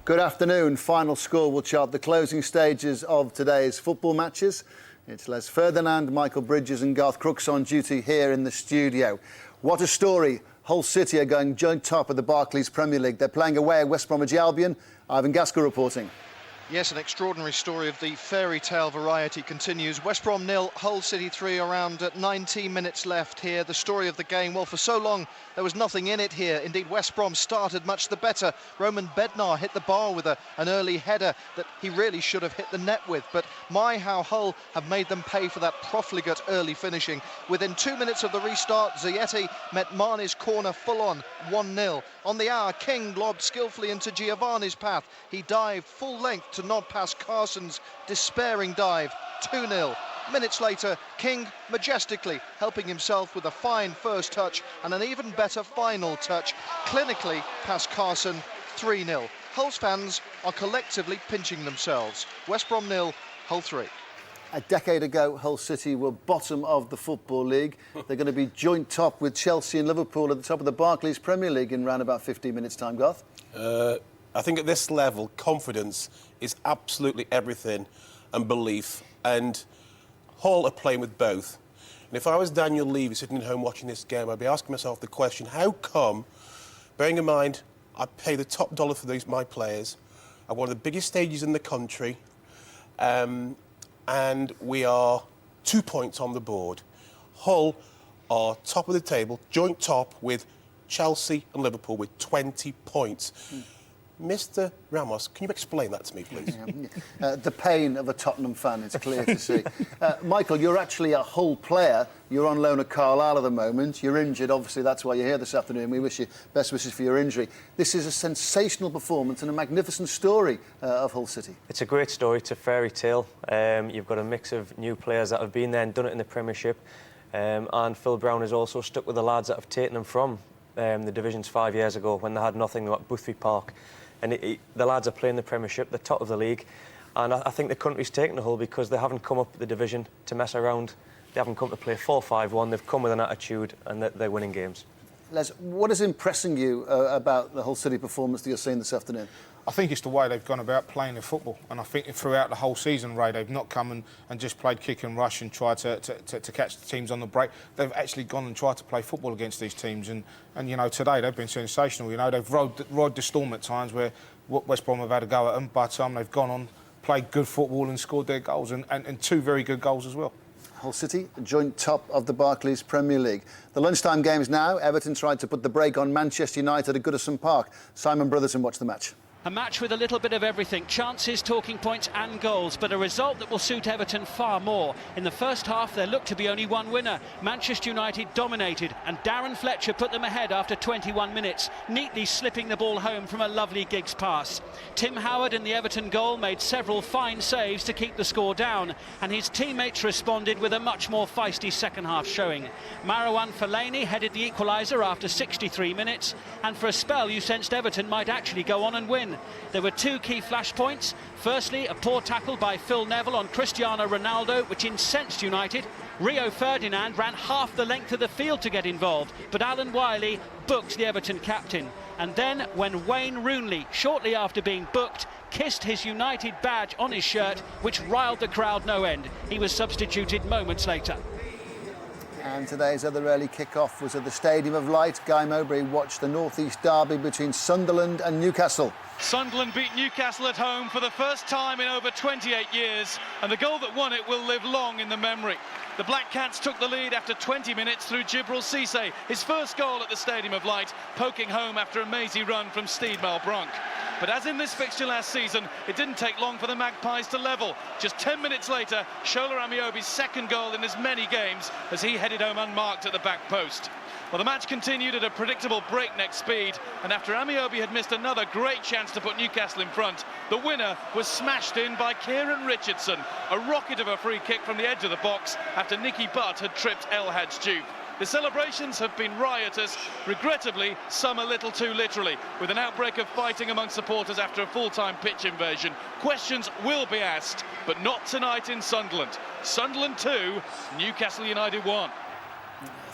Good afternoon. Final score will chart the closing stages of today's football matches. It's Les Ferdinand, Michael Bridges and Garth Crooks on duty here in the studio. What a story. Hull City are going joint top of the Barclays Premier League. They're playing away at West Bromwich Albion. Ivan Gaskell reporting. Yes, an extraordinary story of the fairy tale variety continues. West Brom 0, Hull City 3, around 19 minutes left here. The story of the game, well, for so long there was nothing in it here. Indeed, West Brom started much the better. Roman Bednar hit the bar with an early header that he really should have hit the net with. But my, how Hull have made them pay for that profligate early finishing. Within 2 minutes of the restart, Ziyech met Mane's corner full on, 1-0. On the hour, King lobbed skillfully into Giovanni's path. He dived full length to nod past Carson's despairing dive, 2-0. Minutes later, King majestically helping himself with a fine first touch and an even better final touch, clinically past Carson, 3-0. Hull's fans are collectively pinching themselves. West Brom 0, Hull 3. A decade ago, Hull City were bottom of the Football League. They're going to be joint top with Chelsea and Liverpool at the top of the Barclays Premier League in around about 15 minutes' time, Garth. I think at this level, confidence is absolutely everything, and belief. And Hull are playing with both. And if I was Daniel Levy sitting at home watching this game, I'd be asking myself the question, how come, bearing in mind, I pay the top dollar for my players, at one of the biggest stages in the country, and we are 2 points on the board. Hull are top of the table, joint top with Chelsea and Liverpool with 20 points. Mr. Ramos, can you explain that to me, please? The pain of a Tottenham fan, it's clear to see. Michael, you're actually a Hull player. You're on loan at Carlisle at the moment. You're injured, obviously, that's why you're here this afternoon. We wish you best wishes for your injury. This is a sensational performance and a magnificent story of Hull City. It's a great story, it's a fairy tale. You've got a mix of new players that have been there and done it in the Premiership. And Phil Brown has also stuck with the lads that have taken them from the divisions 5 years ago when they had nothing at Boothby Park. And the lads are playing the Premiership, the top of the league. And I think the country's taken the Hull because they haven't come up the division to mess around. They haven't come to play 4-5-1. They've come with an attitude and they're winning games. Les, what is impressing you about the Hull City performance that you're seeing this afternoon? I think it's the way they've gone about playing their football. And I think throughout the whole season, Ray, they've not come and just played kick and rush and tried to catch the teams on the break. They've actually gone and tried to play football against these teams. And you know, today they've been sensational. You know, they've rode the storm at times where West Brom have had a go at them, but they've gone on, played good football and scored their goals, and two very good goals as well. Hull City, joint top of the Barclays Premier League. The lunchtime games now. Everton tried to put the brake on Manchester United at Goodison Park. Simon Brotherson watched the match. A match with a little bit of everything, chances, talking points and goals, but a result that will suit Everton far more. In the first half, there looked to be only one winner. Manchester United dominated, and Darren Fletcher put them ahead after 21 minutes, neatly slipping the ball home from a lovely Giggs pass. Tim Howard in the Everton goal made several fine saves to keep the score down, and his teammates responded with a much more feisty second-half showing. Marouane Fellaini headed the equaliser after 63 minutes, and for a spell you sensed Everton might actually go on and win. There were two key flashpoints. Firstly, a poor tackle by Phil Neville on Cristiano Ronaldo, which incensed United. Rio Ferdinand ran half the length of the field to get involved, but Alan Wiley booked the Everton captain. And then, when Wayne Rooney, shortly after being booked, kissed his United badge on his shirt, which riled the crowd no end. He was substituted moments later. And today's other early kick-off was at the Stadium of Light. Guy Mowbray watched the North East derby between Sunderland and Newcastle. Sunderland beat Newcastle at home for the first time in over 28 years, and the goal that won it will live long in the memory. The Black Cats took the lead after 20 minutes through Djibril Cissé, his first goal at the Stadium of Light, poking home after a mazy run from Steve Malbranque. But as in this fixture last season, it didn't take long for the Magpies to level. Just 10 minutes later, Shola Amiobi's second goal in as many games as he headed home unmarked at the back post. Well, the match continued at a predictable breakneck speed, and after Amiobi had missed another great chance to put Newcastle in front, the winner was smashed in by Kieran Richardson, a rocket of a free kick from the edge of the box after Nicky Butt had tripped El Hadj Diouf. The celebrations have been riotous, regrettably some a little too literally, with an outbreak of fighting among supporters after a full-time pitch invasion. Questions will be asked, but not tonight in Sunderland. Sunderland 2, Newcastle United 1.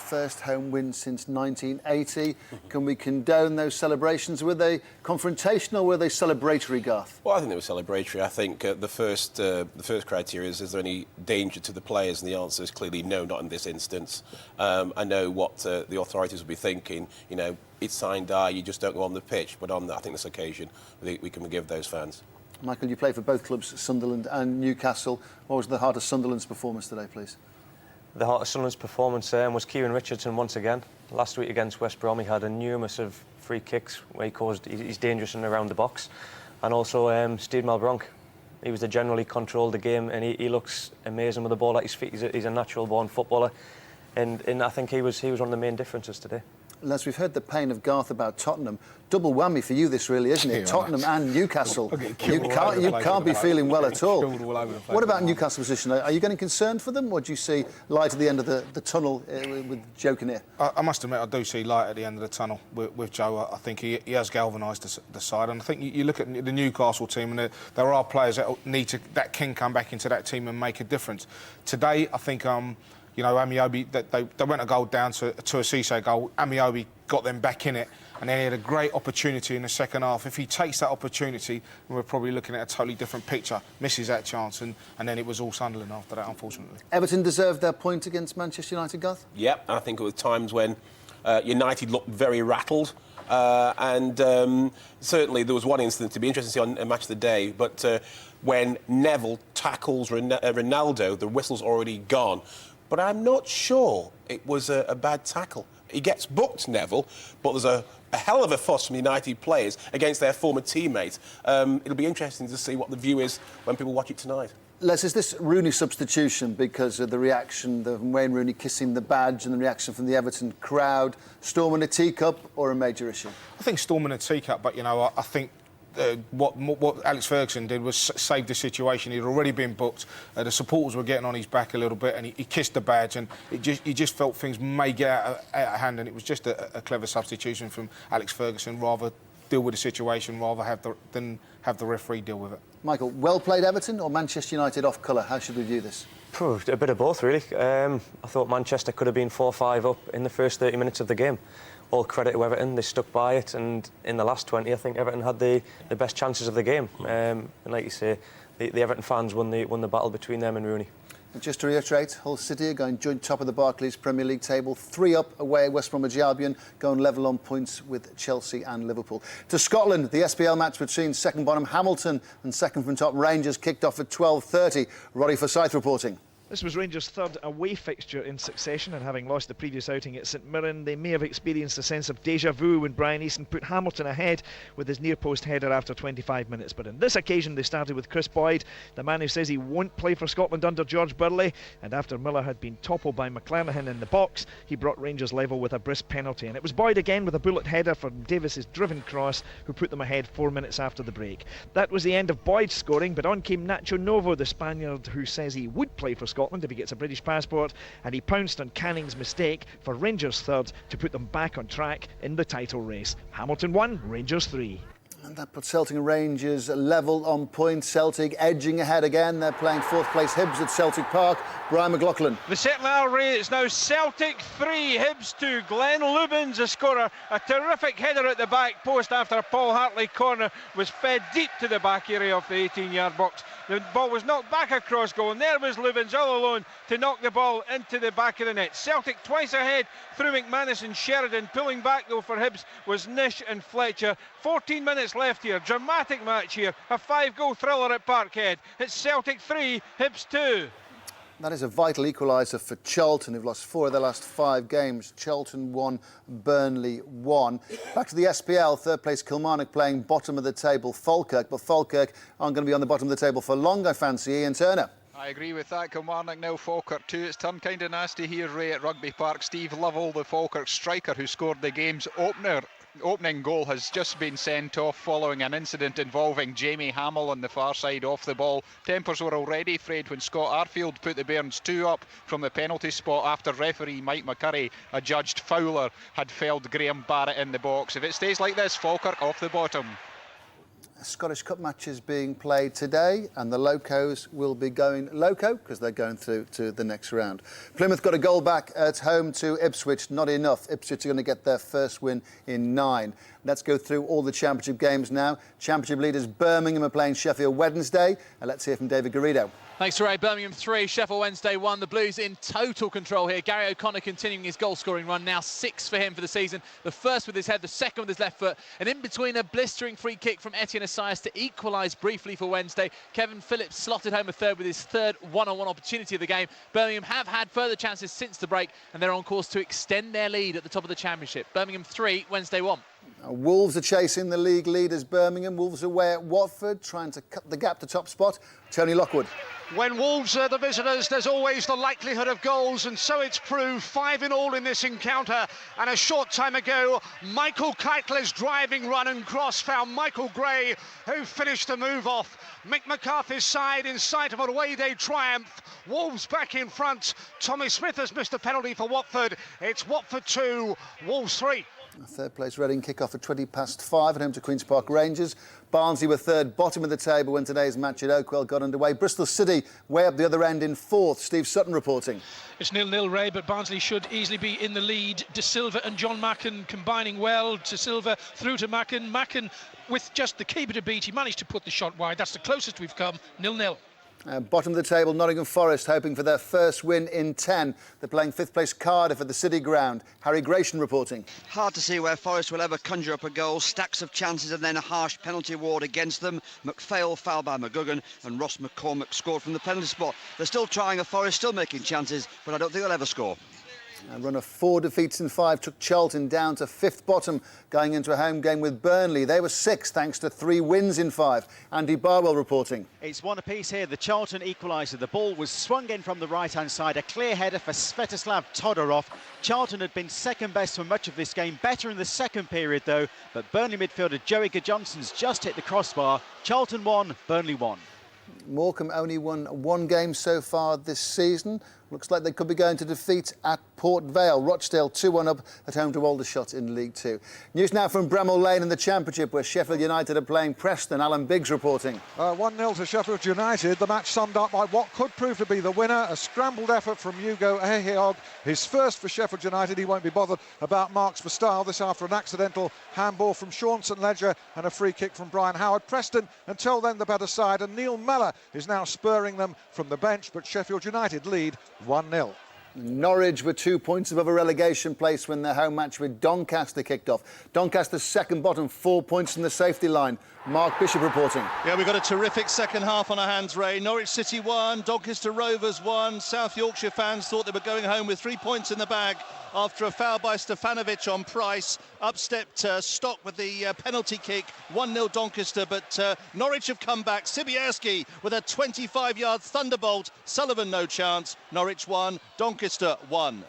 first home win since 1980. Can we condone those celebrations? Were they confrontational or were they celebratory, Garth? Well, I think they were celebratory. I think the first criteria is there any danger to the players? And the answer is clearly no, not in this instance. I know what the authorities will be thinking. You know, it's signed you just don't go on the pitch. But on, I think, this occasion, we can forgive those fans. Michael, you played for both clubs, Sunderland and Newcastle. What was the heart of Sunderland's performance today, please? The heart of Sunderland's performance was Kieran Richardson once again. Last week against West Brom, he had a numerous of free kicks where he's dangerous and around the box. And also Steve Malbronk. He was the generally controlled the game, and he looks amazing with the ball at his feet. He's a natural-born footballer, and I think he was one of the main differences today. Les, we've heard the pain of Garth about Tottenham. Double whammy for you this really, isn't it? Tottenham and Newcastle. You can't be feeling well at all. What about Newcastle's position? Are you getting concerned for them, or do you see light at the end of the tunnel with Joe Kinnear? I must admit, I do see light at the end of the tunnel with Joe. I think he has galvanised the side, and I think you look at the Newcastle team, and there are players that can come back into that team and make a difference. Today, I think. You know, Amiobi, they went a goal down to a Cisse goal. Amiobi got them back in it, and then he had a great opportunity in the second half. If he takes that opportunity, we're probably looking at a totally different picture. Misses that chance, and then it was all Sunderland after that, unfortunately. Everton deserved their point against Manchester United, Garth? Yep, I think it was times when United looked very rattled. Certainly there was one incident to be interesting to see on Match of the Day, but when Neville tackles Ronaldo, the whistle's already gone. But I'm not sure it was a bad tackle. He gets booked, Neville, but there's a hell of a fuss from United players against their former teammate. It'll be interesting to see what the view is when people watch it tonight. Les, is this Rooney substitution because of the reaction of Wayne Rooney kissing the badge and the reaction from the Everton crowd, storm in a teacup, or a major issue? I think storm in a teacup, but, you know, I think what Alex Ferguson did was save the situation. He'd already been booked. The supporters were getting on his back a little bit, and he kissed the badge, and he just felt things may get out of hand, and it was just a clever substitution from Alex Ferguson, rather deal with the situation than have the referee deal with it. Michael, well played Everton or Manchester United off colour? How should we view this? A bit of both, really. I thought Manchester could have been 4-5 up in the first 30 minutes of the game. All credit to Everton, they stuck by it, and in the last 20 I think Everton had the best chances of the game. And like you say, the Everton fans won the battle between them and Rooney. And just to reiterate, Hull City are going joint top of the Barclays Premier League table, 3 up away West Bromwich Albion, going level on points with Chelsea and Liverpool. To Scotland, the SPL match between second bottom Hamilton and second from top Rangers kicked off at 12:30. Roddy Forsyth reporting. This was Rangers' third away fixture in succession, and having lost the previous outing at St Mirren, they may have experienced a sense of déjà vu when Brian Easton put Hamilton ahead with his near-post header after 25 minutes. But on this occasion, they started with Chris Boyd, the man who says he won't play for Scotland under George Burley, and after Miller had been toppled by McClanahan in the box, he brought Rangers level with a brisk penalty. And it was Boyd again with a bullet header from Davis's driven cross, who put them ahead 4 minutes after the break. That was the end of Boyd's scoring, but on came Nacho Novo, the Spaniard who says he would play for Scotland if he gets a British passport, and he pounced on Canning's mistake for Rangers' third to put them back on track in the title race. Hamilton 1, Rangers 3. And that puts Celtic and Rangers level on points. Celtic edging ahead again. They're playing fourth place Hibs at Celtic Park. Brian McLaughlin. The setting hour, Ray, it's now Celtic 3, Hibs 2. Glenn Lubin's the scorer. A terrific header at the back post after a Paul Hartley corner was fed deep to the back area of the 18-yard box. The ball was knocked back across goal, and there was Lubins all alone to knock the ball into the back of the net. Celtic twice ahead through McManus and Sheridan. Pulling back though for Hibs was Nish and Fletcher. 14 minutes left here. Dramatic match here. A 5-goal thriller at Parkhead. It's Celtic 3, Hibs 2. That is a vital equaliser for Charlton, who've lost 4 of their last 5 games. Charlton 1, Burnley 1. Back to the SPL, third place Kilmarnock playing bottom of the table Falkirk, but Falkirk aren't going to be on the bottom of the table for long, I fancy. Ian Turner. I agree with that. Kilmarnock now, Falkirk 2. It's turned kind of nasty here, Ray, at Rugby Park. Steve Lovell, the Falkirk striker who scored the game's opening goal, has just been sent off following an incident involving Jamie Hamill on the far side off the ball. Tempers were already frayed when Scott Arfield put the Bairns 2 up from the penalty spot after referee Mike McCurry adjudged Fowler had felled Graham Barrett in the box. If it stays like this, Falkirk off the bottom. Scottish Cup matches being played today, and the Locos will be going loco because they're going through to the next round. Plymouth got a goal back at home to Ipswich, not enough. Ipswich are going to get their first win in 9. Let's go through all the Championship games now. Championship leaders Birmingham are playing Sheffield Wednesday, and let's hear from David Garrido. Thanks, Ray. Birmingham 3, Sheffield Wednesday 1. The Blues in total control here. Gary O'Connor continuing his goal-scoring run, now 6 for him for the season. The first with his head, the second with his left foot. And in between, a blistering free kick from Etienne Assayas to equalise briefly for Wednesday. Kevin Phillips slotted home a third with his third one-on-one opportunity of the game. Birmingham have had further chances since the break, and they're on course to extend their lead at the top of the Championship. Birmingham 3, Wednesday 1. Wolves are chasing the league leaders Birmingham. Wolves away at Watford, trying to cut the gap to top spot. Tony Lockwood. When Wolves are the visitors, there's always the likelihood of goals, and so it's proved. 5 in all in this encounter. And a short time ago, Michael Keitler's driving run and cross found Michael Gray, who finished the move off. Mick McCarthy's side in sight of an away day triumph. Wolves back in front. Tommy Smith has missed a penalty for Watford. It's Watford 2, Wolves 3. Third place Reading kick-off at 5:20 at home to Queen's Park Rangers. Barnsley were third, bottom of the table when today's match at Oakwell got underway. Bristol City way up the other end in 4th. Steve Sutton reporting. It's 0-0, Ray, but Barnsley should easily be in the lead. De Silva and John Macken combining well. De Silva through to Macken. Macken with just the keeper to beat. He managed to put the shot wide. That's the closest we've come. 0-0. Bottom of the table, Nottingham Forest hoping for their first win in 10. They're playing 5th place Cardiff at the City Ground. Harry Gratian reporting. Hard to see where Forest will ever conjure up a goal. Stacks of chances and then a harsh penalty award against them. McPhail fouled by McGugan and Ross McCormick scored from the penalty spot. They're still trying a Forest, still making chances, but I don't think they'll ever score. A run of 4 defeats in 5 took Charlton down to 5th bottom going into a home game with Burnley. They were 6th thanks to 3 wins in 5. Andy Barwell reporting. It's one apiece here. The Charlton equaliser. The ball was swung in from the right-hand side. A clear header for Svetoslav Todorov. Charlton had been second best for much of this game. Better in the second period though. But Burnley midfielder Joey Johnson's just hit the crossbar. Charlton 1, Burnley 1. Morecambe only won 1 game so far this season. Looks like they could be going to defeat at Port Vale. Rochdale 2-1 up at home to Aldershot in League 2. News now from Bramall Lane in the Championship, where Sheffield United are playing Preston. Alan Biggs reporting. 1-0 to Sheffield United. The match summed up by what could prove to be the winner. A scrambled effort from Hugo Eheog. His first for Sheffield United. He won't be bothered about marks for style. This after an accidental handball from Sean St Ledger and a free kick from Brian Howard. Preston, until then, the better side. And Neil Mellor is now spurring them from the bench. But Sheffield United lead 1-0. Norwich were 2 points above a relegation place when their home match with Doncaster kicked off. Doncaster's second bottom, 4 points from the safety line. Mark Bishop reporting. Yeah, we've got a terrific second half on our hands, Ray. Norwich City 1, Doncaster Rovers 1. South Yorkshire fans thought they were going home with 3 points in the bag after a foul by Stefanovic on Price. Up stepped Stock with the penalty kick. 1-0 Doncaster, but Norwich have come back. Sibierski with a 25-yard thunderbolt. Sullivan no chance. Norwich 1, Doncaster 1.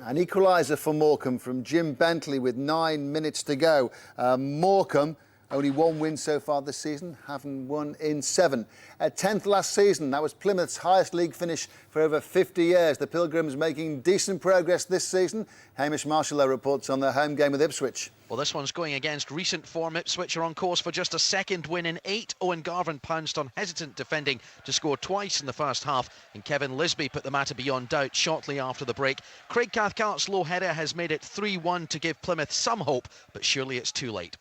An equaliser for Morecambe from Jim Bentley with 9 minutes to go. Morecambe only 1 win so far this season, haven't won in 7. 10th last season, that was Plymouth's highest league finish for over 50 years. The Pilgrims making decent progress this season. Hamish Marshall reports on their home game with Ipswich. Well, this one's going against recent form. Ipswich are on course for just a second win in 8. Owen Garvin pounced on hesitant defending to score twice in the first half, and Kevin Lisby put the matter beyond doubt shortly after the break. Craig Cathcart's low header has made it 3-1 to give Plymouth some hope, but surely it's too late.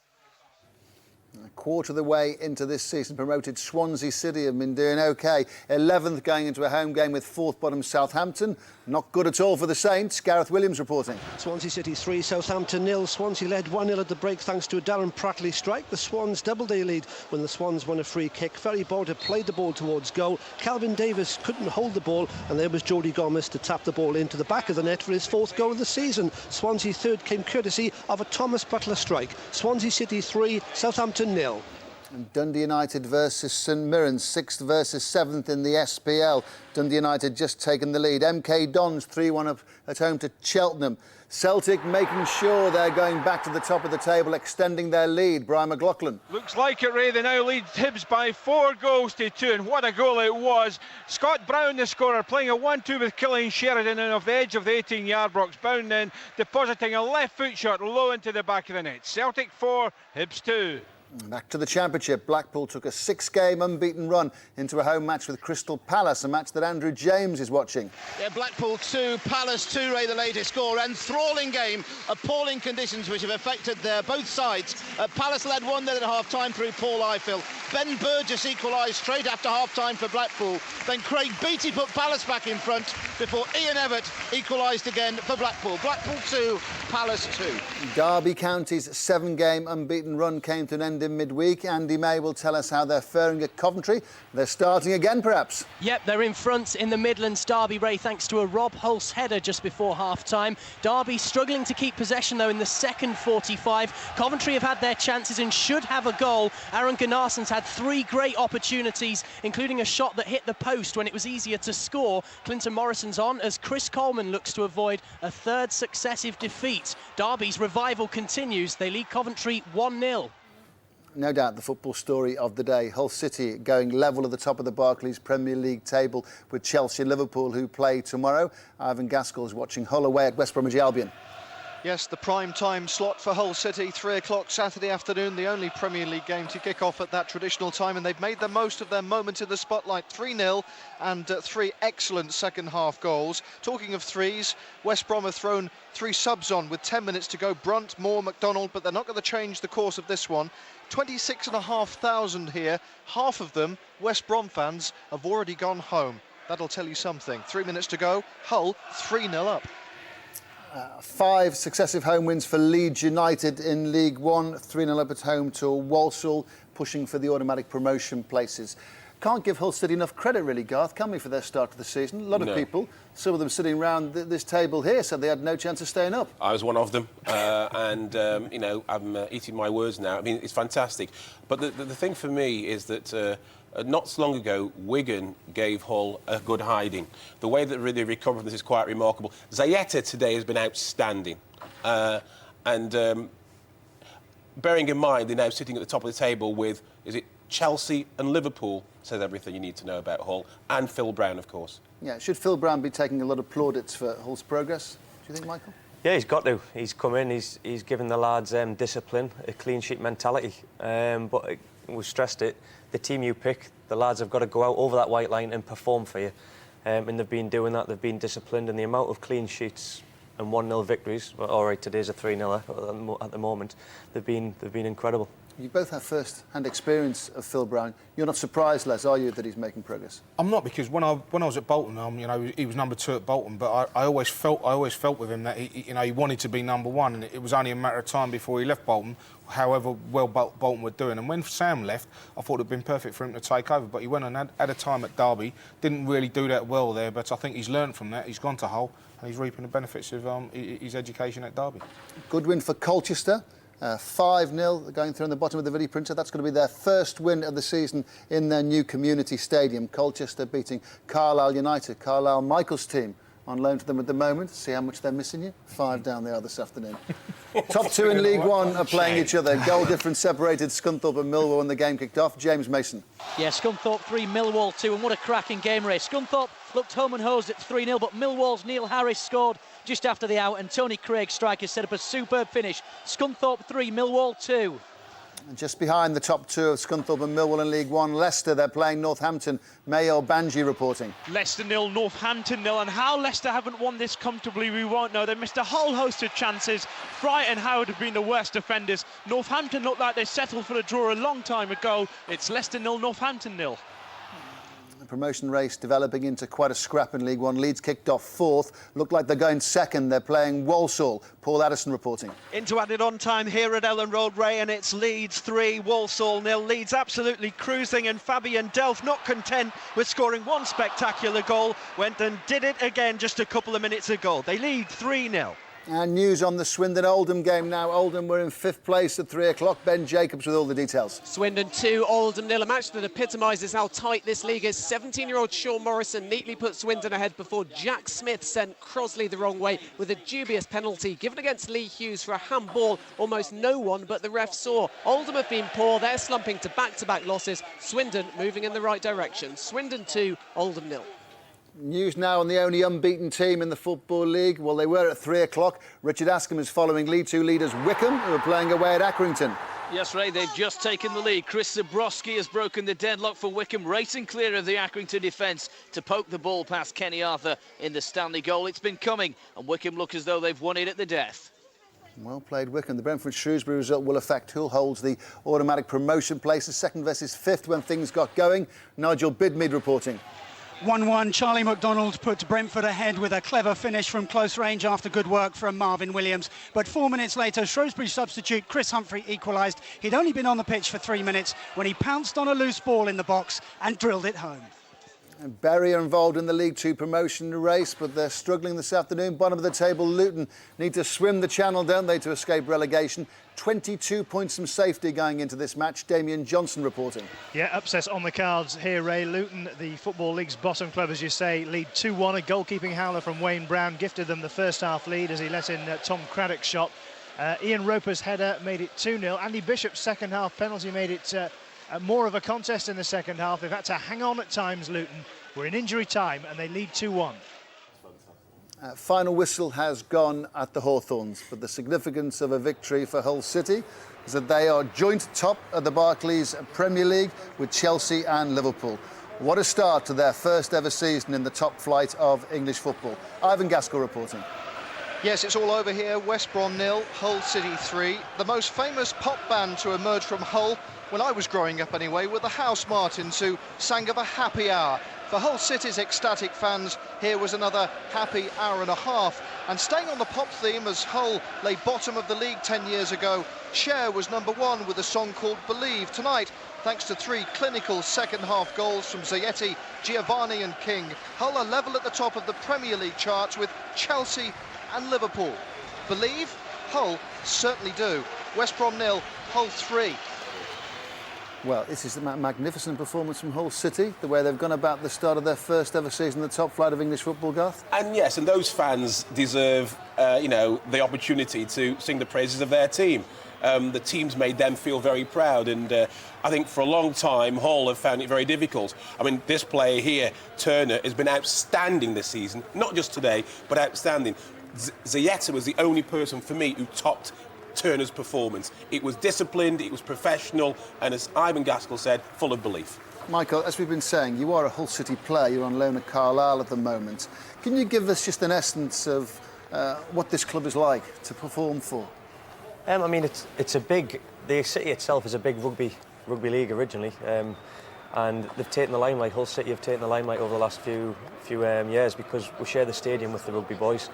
A quarter of the way into this season, promoted Swansea City have been doing OK. 11th going into a home game with 4th bottom Southampton. Not good at all for the Saints. Gareth Williams reporting. Swansea City 3, Southampton 0. Swansea led 1-0 at the break thanks to a Darren Prattley strike. The Swans doubled their lead when the Swans won a free kick. Ferry Border played the ball towards goal. Calvin Davis couldn't hold the ball, and there was Jody Gomez to tap the ball into the back of the net for his 4th goal of the season. Swansea third came courtesy of a Thomas Butler strike. Swansea City 3, Southampton 0. And Dundee United versus St Mirren, 6th versus 7th in the SPL. Dundee United just taken the lead. MK Dons 3-1 up at home to Cheltenham. Celtic making sure they're going back to the top of the table, extending their lead. Brian McLaughlin. Looks like it, Ray. They now lead Hibs by 4 goals to 2, and what a goal it was. Scott Brown, the scorer, playing a 1-2 with Killian Sheridan and off the edge of the 18-yard box. Brown then depositing a left foot shot low into the back of the net. Celtic 4, Hibs 2. Back to the Championship. Blackpool took a 6-game unbeaten run into a home match with Crystal Palace, a match that Andrew James is watching. Yeah, Blackpool 2, Palace 2, Ray, the latest score. Enthralling game, appalling conditions which have affected both sides. Palace led 1-0 at half-time through Paul Ifill. Ben Burgess equalised straight after half-time for Blackpool. Then Craig Beattie put Palace back in front before Ian Evatt equalised again for Blackpool. Blackpool 2, Palace 2. Derby County's 7-game unbeaten run came to an end in midweek. Andy May will tell us how they're faring at Coventry. They're starting again, perhaps. Yep, they're in front in the Midlands Derby, Ray, thanks to a Rob Hulse header just before half-time. Derby struggling to keep possession, though, in the second 45. Coventry have had their chances and should have a goal. Aaron Gunnarsson's had 3 great opportunities, including a shot that hit the post when it was easier to score. Clinton Morrison's on as Chris Coleman looks to avoid a third successive defeat. Derby's revival continues. They lead Coventry 1-0. No doubt the football story of the day. Hull City going level at the top of the Barclays Premier League table with Chelsea and Liverpool, who play tomorrow. Ivan Gaskell is watching Hull away at West Bromwich Albion. Yes, the prime time slot for Hull City, 3 o'clock Saturday afternoon, the only Premier League game to kick off at that traditional time, and they've made the most of their moment in the spotlight. 3-0 and 3 excellent second-half goals. Talking of threes, West Brom have thrown 3 subs on with 10 minutes to go. Brunt, Moore, McDonald, but they're not going to change the course of this one. 26,500 here. Half of them, West Brom fans, have already gone home. That'll tell you something. 3 minutes to go. Hull 3-0 up. 5 successive home wins for Leeds United in League One. 3-0 up at home to Walsall, pushing for the automatic promotion places. Can't give Hull City enough credit, really, Garth, can we, for their start to the season? A lot of people, some of them sitting around this table here, said they had no chance of staying up. I was one of them, you know, I'm eating my words now. I mean, it's fantastic. But the thing for me is that not so long ago, Wigan gave Hull a good hiding. The way that they recovered from this is quite remarkable. Zayeta today has been outstanding. Bearing in mind, they're now sitting at the top of the table with, is it Chelsea and Liverpool, says everything you need to know about Hull, and Phil Brown, of course. Yeah, should Phil Brown be taking a lot of plaudits for Hull's progress, do you think, Michael? Yeah, he's got to. He's come in, he's given the lads discipline, a clean sheet mentality. But we've stressed it, the team you pick, the lads have got to go out over that white line and perform for you. And they've been doing that, they've been disciplined, and the amount of clean sheets and 1-0 victories, well, all right, today's a 3-0 at the moment, they've been incredible. You both have first-hand experience of Phil Brown. You're not surprised, Les, are you, that he's making progress? I'm not, because when I was at Bolton, you know, he was number 2 at Bolton, but I always felt with him that he wanted to be number 1, and it was only a matter of time before he left Bolton, however well Bolton were doing. And when Sam left, I thought it'd been perfect for him to take over, but he went and had a time at Derby, didn't really do that well there, but I think he's learned from that. He's gone to Hull, and he's reaping the benefits of his education at Derby. Good win for Colchester. 5-0 going through on the bottom of the video printer. That's going to be their first win of the season in their new community stadium. Colchester beating Carlisle United. Carlisle, Michael's team, on loan to them at the moment. See how much they're missing you. 5 down there this afternoon. Top 2 in League One are playing each other. Goal difference separated Scunthorpe and Millwall when the game kicked off. James Mason. Yeah, Scunthorpe 3, Millwall 2, and what a cracking game race. Scunthorpe looked home and hosed at 3-0, but Millwall's Neil Harris scored just after the out, and Tony Craig's strikers set up a superb finish. Scunthorpe 3, Millwall 2. And just behind the top 2 of Scunthorpe and Millwall in League One, Leicester, they're playing Northampton. Mayo Banji reporting. Leicester 0, Northampton 0, and how Leicester haven't won this comfortably we won't know. They missed a whole host of chances. Bright and Howard have been the worst defenders. Northampton looked like they settled for a draw a long time ago. It's Leicester 0, Northampton 0. The promotion race developing into quite a scrap in League One. Leeds kicked off 4th. Look like they're going 2nd. They're playing Walsall. Paul Addison reporting. Into added on time here at Ellen Road, Ray, and it's Leeds 3, Walsall 0. Leeds absolutely cruising, and Fabian Delph, not content with scoring one spectacular goal, went and did it again just a couple of minutes ago. They lead 3-0. And news on the Swindon-Oldham game now. Oldham were in 5th place at 3 o'clock. Ben Jacobs with all the details. Swindon 2, Oldham 0. A match that epitomises how tight this league is. 17-year-old Sean Morrison neatly put Swindon ahead before Jack Smith sent Crosley the wrong way with a dubious penalty given against Lee Hughes for a handball almost no one but the ref saw. Oldham have been poor. They're slumping to back-to-back losses. Swindon moving in the right direction. Swindon 2, Oldham 0. News now on the only unbeaten team in the Football League. Well, they were at 3 o'clock. Richard Askham is following League 2 leaders Wickham, who are playing away at Accrington. Yes, Ray, they've just taken the lead. Chris Zabrowski has broken the deadlock for Wycombe, racing clear of the Accrington defence to poke the ball past Kenny Arthur in the Stanley goal. It's been coming, and Wycombe look as though they've won it at the death. Well played, Wycombe. The Brentford-Shrewsbury result will affect who holds the automatic promotion places, second versus fifth when things got going. Nigel Bidmead reporting. 1-1, Charlie McDonald put Brentford ahead with a clever finish from close range after good work from Marvin Williams. But 4 minutes later, Shrewsbury substitute Chris Humphrey equalised. He'd only been on the pitch for 3 minutes when he pounced on a loose ball in the box and drilled it home. Bury are involved in the League Two promotion race, but they're struggling this afternoon. Bottom of the table, Luton need to swim the channel, don't they, to escape relegation. 22 points from safety going into this match. Damien Johnson reporting. Yeah, upset on the cards here, Ray. Luton, the Football League's bottom club, as you say, lead 2-1. A goalkeeping howler from Wayne Brown gifted them the first half lead as he let in Tom Craddock's shot. Ian Roper's header made it 2-0. Andy Bishop's second half penalty made it more of a contest in the second half. They've had to hang on at times, Luton. We're in injury time and they lead 2-1. Final whistle has gone at the Hawthorns, but the significance of a victory for Hull City is that they are joint top of the Barclays Premier League with Chelsea and Liverpool. What a start to their first ever season in the top flight of English football. Ivan Gaskell reporting. Yes, it's all over here. West Brom 0, Hull City 3. The most famous pop band to emerge from Hull, when I was growing up anyway, were the House Martins, who sang of a happy hour. For Hull City's ecstatic fans, here was another happy hour and a half. And staying on the pop theme, as Hull lay bottom of the league 10 years ago, Cher was #1 with a song called Believe. Tonight, thanks to 3 clinical second-half goals from Zayetti, Giovanni and King, Hull are level at the top of the Premier League charts with Chelsea and Liverpool. Believe? Hull certainly do. West Brom 0, Hull 3. Well, this is a magnificent performance from Hull City, the way they've gone about the start of their first ever season in the top flight of English football, Garth. And yes, and those fans deserve, the opportunity to sing the praises of their team. The team's made them feel very proud, and I think for a long time Hull have found it very difficult. I mean, this player here, Turner, has been outstanding this season, not just today, but outstanding. Zayetti was the only person for me who topped Turner's performance. It was disciplined, it was professional, and as Ivan Gaskell said, full of belief. Michael, as we've been saying, you are a Hull City player. You're on loan at Carlisle at the moment. Can you give us just an essence of what this club is like to perform for? I mean, it's a big. The city itself is a big rugby league originally, and they've taken the limelight. Hull City have taken the limelight over the last few years because we share the stadium with the rugby boys.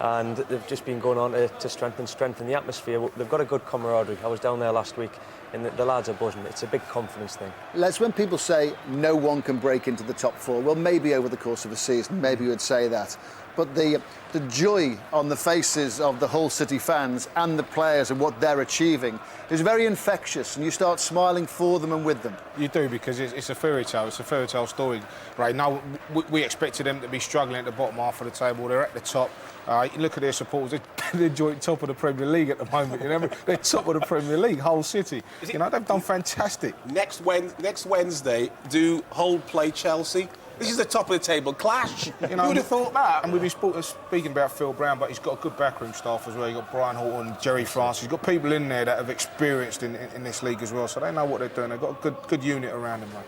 And they've just been going on to strengthen the atmosphere. They've got a good camaraderie. I was down there last week and the lads are buzzing. It's a big confidence thing. Les, when people say no one can break into the top 4, well, maybe over the course of a season, maybe you would say that. But the joy on the faces of the Hull City fans and the players and what they're achieving is very infectious, and you start smiling for them and with them. You do, because it's a fairy tale. It's a fairy tale story. Right now, we expected them to be struggling at the bottom half of the table. They're at the top. You look at their supporters, they're joint top of the Premier League at the moment. You know, they're top of the Premier League, Hull City. You know, they've done fantastic. Next Wednesday, do Hull play Chelsea? This is the top of the table clash. You know, who would have thought that? And we've been speaking about Phil Brown, but he's got a good backroom staff as well. You've got Brian Horton, Jerry Francis. He's got people in there that have experienced in this league as well, so they know what they're doing. They've got a good unit around them, mate.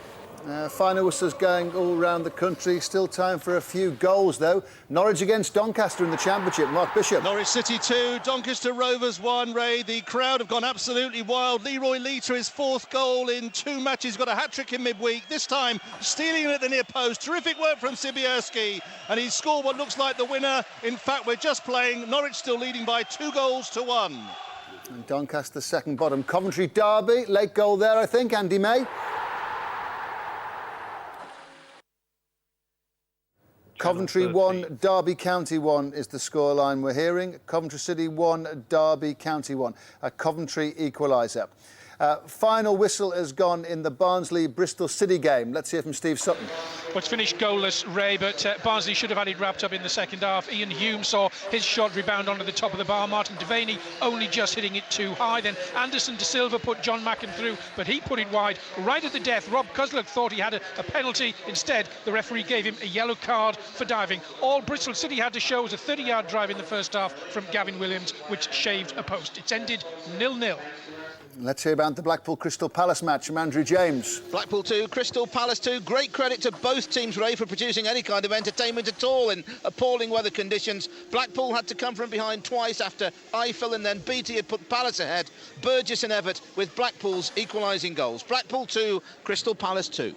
Final whistles going all around the country. Still time for a few goals, though. Norwich against Doncaster in the Championship. Mark Bishop. Norwich City 2, Doncaster Rovers 1, Ray. The crowd have gone absolutely wild. Leroy Lee to his 4th goal in 2 matches. Got a hat-trick in midweek. This time, stealing it at the near post. Terrific work from Sibierski. And he's scored what looks like the winner. In fact, we're just playing. Norwich still leading by 2-1. And Doncaster second bottom. Coventry Derby. Late goal there, I think. Andy May. Coventry 1, Derby County 1 is the scoreline we're hearing. Coventry City 1, Derby County 1. A Coventry equaliser. Final whistle has gone in the Barnsley-Bristol City game. Let's hear from Steve Sutton. Well, it's finished goalless, Ray, but Barnsley should have had it wrapped up in the second half. Ian Hume saw his shot rebound onto the top of the bar. Martin Devaney only just hitting it too high. Then Anderson De Silva put John Mackin through, but he put it wide right at the death. Rob Cuslock thought he had a penalty. Instead, the referee gave him a yellow card for diving. All Bristol City had to show was a 30-yard drive in the first half from Gavin Williams, which shaved a post. It's ended 0-0. Let's hear about the Blackpool Crystal Palace match from Andrew James. Blackpool 2, Crystal Palace 2. Great credit to both teams, Ray, for producing any kind of entertainment at all in appalling weather conditions. Blackpool had to come from behind twice after Eiffel and then Beattie had put Palace ahead. Burgess and Everett with Blackpool's equalising goals. Blackpool 2, Crystal Palace 2.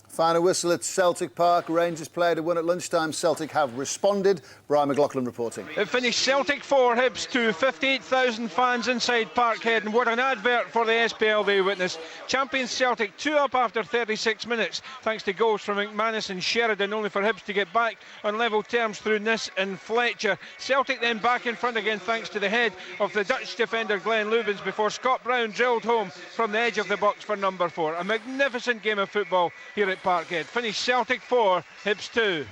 Final whistle at Celtic Park. Rangers played a win at lunchtime. Celtic have responded. Brian McLaughlin reporting. It finished Celtic 4, Hibs 2, 58,000 fans inside Parkhead, and what an advert for the SPL they witnessed. Champions Celtic 2 up after 36 minutes, thanks to goals from McManus and Sheridan, only for Hibs to get back on level terms through Nis and Fletcher. Celtic then back in front again thanks to the head of the Dutch defender Glenn Lubens before Scott Brown drilled home from the edge of the box for number 4. A magnificent game of football here at Parkhead. Finished Celtic 4, Hibs 2.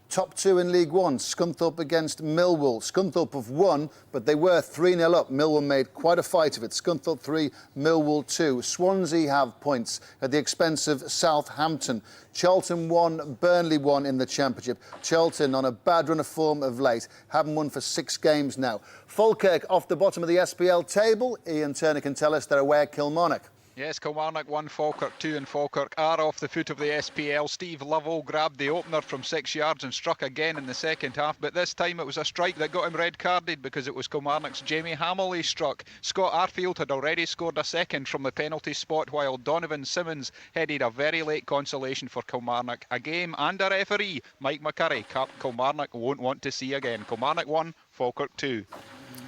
Top 2 in League One, Scunthorpe against Millwall. Scunthorpe have won, but they were 3-0 up. Millwall made quite a fight of it. Scunthorpe 3, Millwall 2. Swansea have points at the expense of Southampton. Charlton 1, Burnley 1 in the Championship. Charlton on a bad run of form of late. Haven't won for 6 games now. Falkirk off the bottom of the SPL table. Ian Turner can tell us they're away at Kilmarnock. Yes, Kilmarnock 1, Falkirk 2, and Falkirk are off the foot of the SPL. Steve Lovell grabbed the opener from 6 yards and struck again in the second half, but this time it was a strike that got him red-carded because it was Kilmarnock's Jamie Hamill he struck. Scott Arfield had already scored a second from the penalty spot, while Donovan Simmons headed a very late consolation for Kilmarnock. A game and a referee, Mike McCurry, Kilmarnock won't want to see again. Kilmarnock 1, Falkirk 2.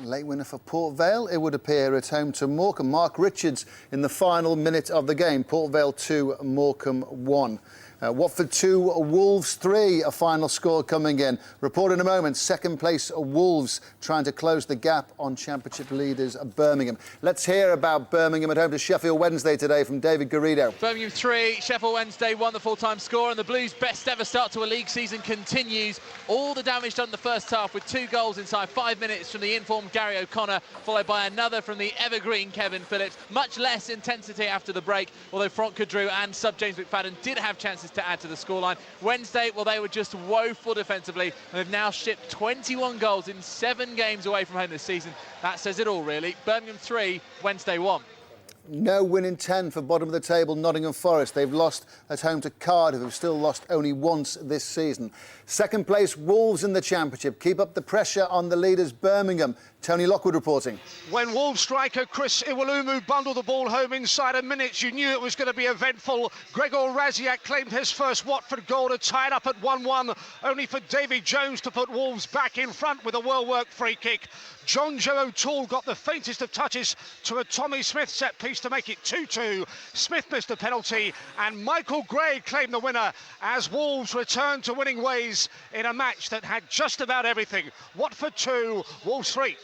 Late winner for Port Vale, it would appear, at home to Morecambe. Mark Richards in the final minute of the game. Port Vale 2, Morecambe 1. Watford 2, Wolves 3, a final score coming in. Report in a moment, second place Wolves trying to close the gap on Championship leaders Birmingham. Let's hear about Birmingham at home to Sheffield Wednesday today from David Garrido. Birmingham 3, Sheffield Wednesday 1, the full-time score, and the Blues' best ever start to a league season continues. All the damage done in the first half with 2 goals inside 5 minutes from the informed Gary O'Connor, followed by another from the evergreen Kevin Phillips. Much less intensity after the break, although Franca Drew and sub-James McFadden did have chances to add to the scoreline. Wednesday, well, they were just woeful defensively, and they've now shipped 21 goals in 7 games away from home this season. That says it all, really. Birmingham 3, Wednesday 1. No win in 10 for bottom of the table Nottingham Forest. They've lost at home to Cardiff, who've still lost only once this season. Second place Wolves in the Championship. Keep up the pressure on the leaders Birmingham. Tony Lockwood reporting. When Wolves striker Chris Iwelumo bundled the ball home inside a minute, you knew it was going to be eventful. Gregor Raziak claimed his first Watford goal to tie it up at 1-1, only for David Jones to put Wolves back in front with a well-worked free kick. John Joe O'Toole got the faintest of touches to a Tommy Smith set piece to make it 2-2. Smith missed a penalty and Michael Gray claimed the winner as Wolves returned to winning ways in a match that had just about everything. Watford 2, Wolves 3.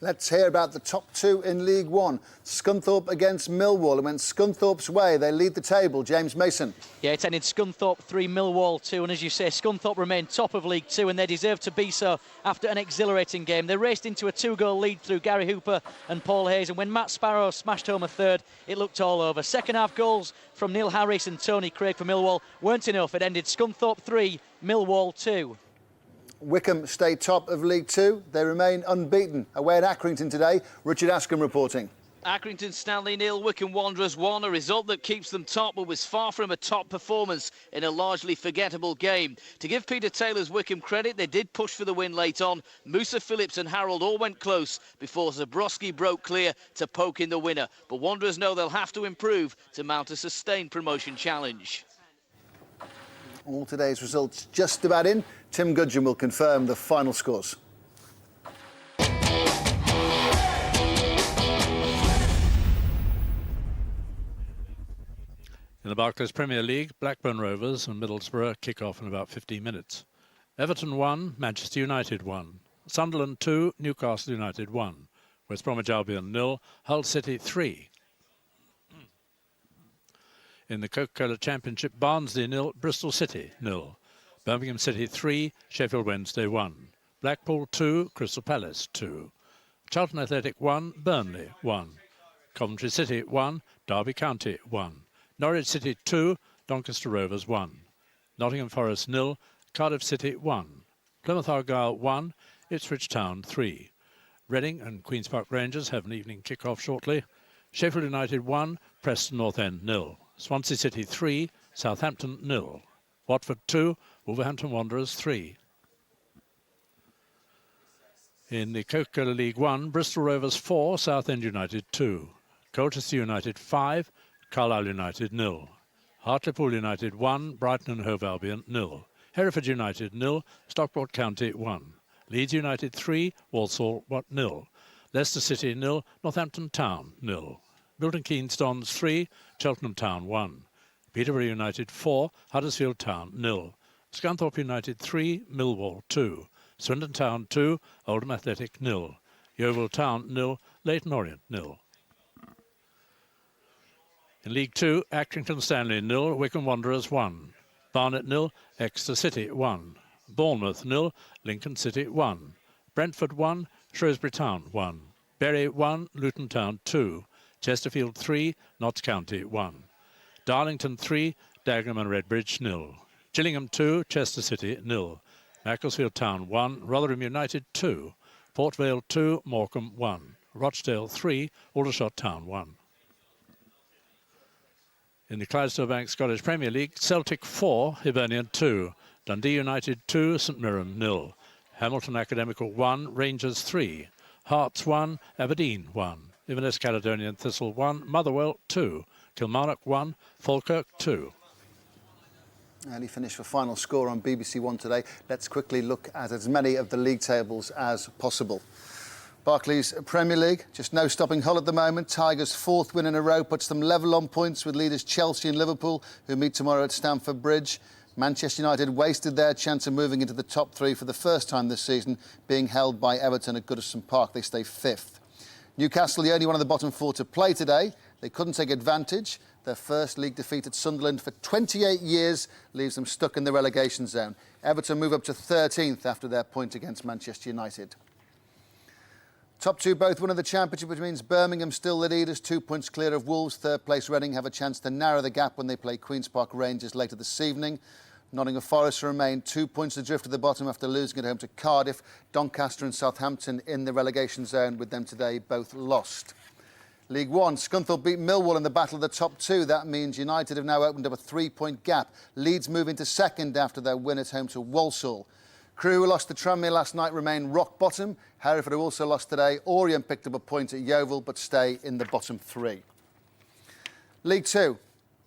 Let's hear about the top 2 in League One. Scunthorpe against Millwall. And went Scunthorpe's way. They lead the table. James Mason. Yeah, it's ended Scunthorpe 3, Millwall 2. And as you say, Scunthorpe remain top of League 2, and they deserve to be so after an exhilarating game. They raced into a 2-goal lead through Gary Hooper and Paul Hayes. And when Matt Sparrow smashed home a third, it looked all over. Second half goals from Neil Harris and Tony Craig for Millwall weren't enough. It ended Scunthorpe 3, Millwall 2. Wycombe stay top of League 2. They remain unbeaten. Away at Accrington today. Richard Askham reporting. Accrington Stanley 0, Wycombe Wanderers 1, a result that keeps them top but was far from a top performance in a largely forgettable game. To give Peter Taylor's Wycombe credit, they did push for the win late on. Musa Phillips and Harold all went close before Zabrowski broke clear to poke in the winner. But Wanderers know they'll have to improve to mount a sustained promotion challenge. All today's results just about in. Tim Gudgeon will confirm the final scores. In the Barclays Premier League, Blackburn Rovers and Middlesbrough kick off in about 15 minutes. Everton 1, Manchester United 1. Sunderland 2, Newcastle United 1. West Bromwich Albion 0, Hull City 3. In the Coca-Cola Championship, Barnsley 0, Bristol City 0. Birmingham City 3, Sheffield Wednesday 1. Blackpool 2, Crystal Palace 2. Charlton Athletic 1, Burnley 1. Coventry City 1, Derby County 1. Norwich City 2, Doncaster Rovers 1. Nottingham Forest 0, Cardiff City 1. Plymouth Argyle 1, Ipswich Town 3. Reading and Queen's Park Rangers have an evening kick-off shortly. Sheffield United 1, Preston North End 0. Swansea City 3, Southampton 0. Watford 2, Wolverhampton Wanderers 3. In the Coca-Cola League 1, Bristol Rovers 4, Southend United 2. Colchester United 5, Carlisle United 0. Hartlepool United 1, Brighton and Hove Albion 0. Hereford United 0, Stockport County 1. Leeds United 3, Walsall 0. Leicester City 0, Northampton Town 0. Milton Keynes Dons 3, Cheltenham Town 1. Peterborough United 4, Huddersfield Town 0. Scunthorpe United 3, Millwall 2. Swindon Town 2, Oldham Athletic 0. Yeovil Town 0, Leyton Orient 0. In League 2, Accrington Stanley 0, Wycombe Wanderers 1. Barnet 0, Exeter City 1. Bournemouth 0, Lincoln City 1. Brentford 1, Shrewsbury Town 1. Bury 1, Luton Town 2. Chesterfield 3, Notts County 1. Darlington 3, Dagenham and Redbridge 0. Gillingham 2, Chester City 0. Macclesfield Town 1, Rotherham United 2. Port Vale 2, Morecambe 1. Rochdale 3, Aldershot Town 1. In the Clydesdale Bank Scottish Premier League, Celtic 4, Hibernian 2. Dundee United 2, St Mirren 0. Hamilton Academical 1, Rangers 3. Hearts 1, Aberdeen 1. Inverness Caledonian Thistle 1, Motherwell 2. Kilmarnock 1, Falkirk 2. Early finish for final score on BBC One today. Let's quickly look at as many of the league tables as possible. Barclays Premier League, just no stopping Hull at the moment. Tigers' 4th win in a row puts them level on points with leaders Chelsea and Liverpool, who meet tomorrow at Stamford Bridge. Manchester United wasted their chance of moving into the top 3 for the first time this season, being held by Everton at Goodison Park. They stay 5th. Newcastle, the only one of the bottom 4 to play today. They couldn't take advantage. Their first league defeat at Sunderland for 28 years leaves them stuck in the relegation zone. Everton move up to 13th after their point against Manchester United. Top 2 both won the Championship, which means Birmingham still the leaders, 2 points clear of Wolves. Third place Reading have a chance to narrow the gap when they play Queen's Park Rangers later this evening. Nottingham Forest remain 2 points adrift at the bottom after losing at home to Cardiff. Doncaster and Southampton in the relegation zone, with them today both lost. League 1, Scunthorpe beat Millwall in the battle of the top 2. That means United have now opened up a 3-point gap. Leeds move into second after their win at home to Walsall. Crewe, who lost to Tranmere last night, remain rock bottom. Hereford, who also lost today. Orient picked up a point at Yeovil but stay in the bottom 3. League 2,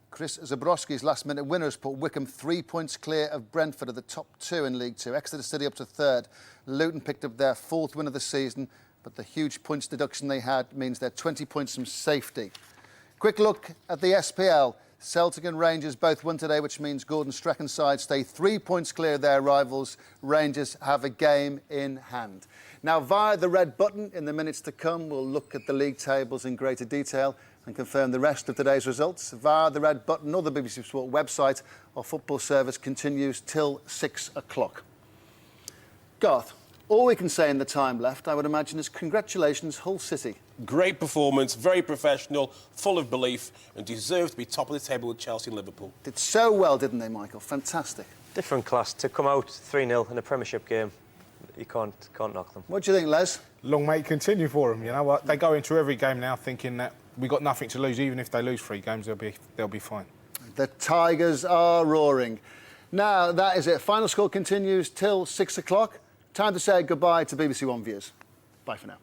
Chris Zabrowski's last-minute winners put Wycombe 3 points clear of Brentford at the top 2 in League 2. Exeter City up to 3rd. Luton picked up their 4th win of the season, but the huge points deduction they had means they're 20 points from safety. Quick look at the SPL. Celtic and Rangers both won today, which means Gordon Streckhan's side stay 3 points clear of their rivals. Rangers have a game in hand. Now, via the red button, in the minutes to come, we'll look at the league tables in greater detail and confirm the rest of today's results. Via the red button or the BBC Sport website, our football service continues till 6 o'clock. Garth, all we can say in the time left, I would imagine, is congratulations, Hull City. Great performance, very professional, full of belief, and deserved to be top of the table with Chelsea and Liverpool. Did so well, didn't they, Michael? Fantastic. Different class. To come out 3-0 in a Premiership game, you can't knock them. What do you think, Les? Long may it continue for them. You know what? They go into every game now thinking that we've got nothing to lose. Even if they lose 3 games, they'll be fine. The Tigers are roaring. Now, that is it. Final score continues till 6 o'clock. Time to say goodbye to BBC One viewers. Bye for now.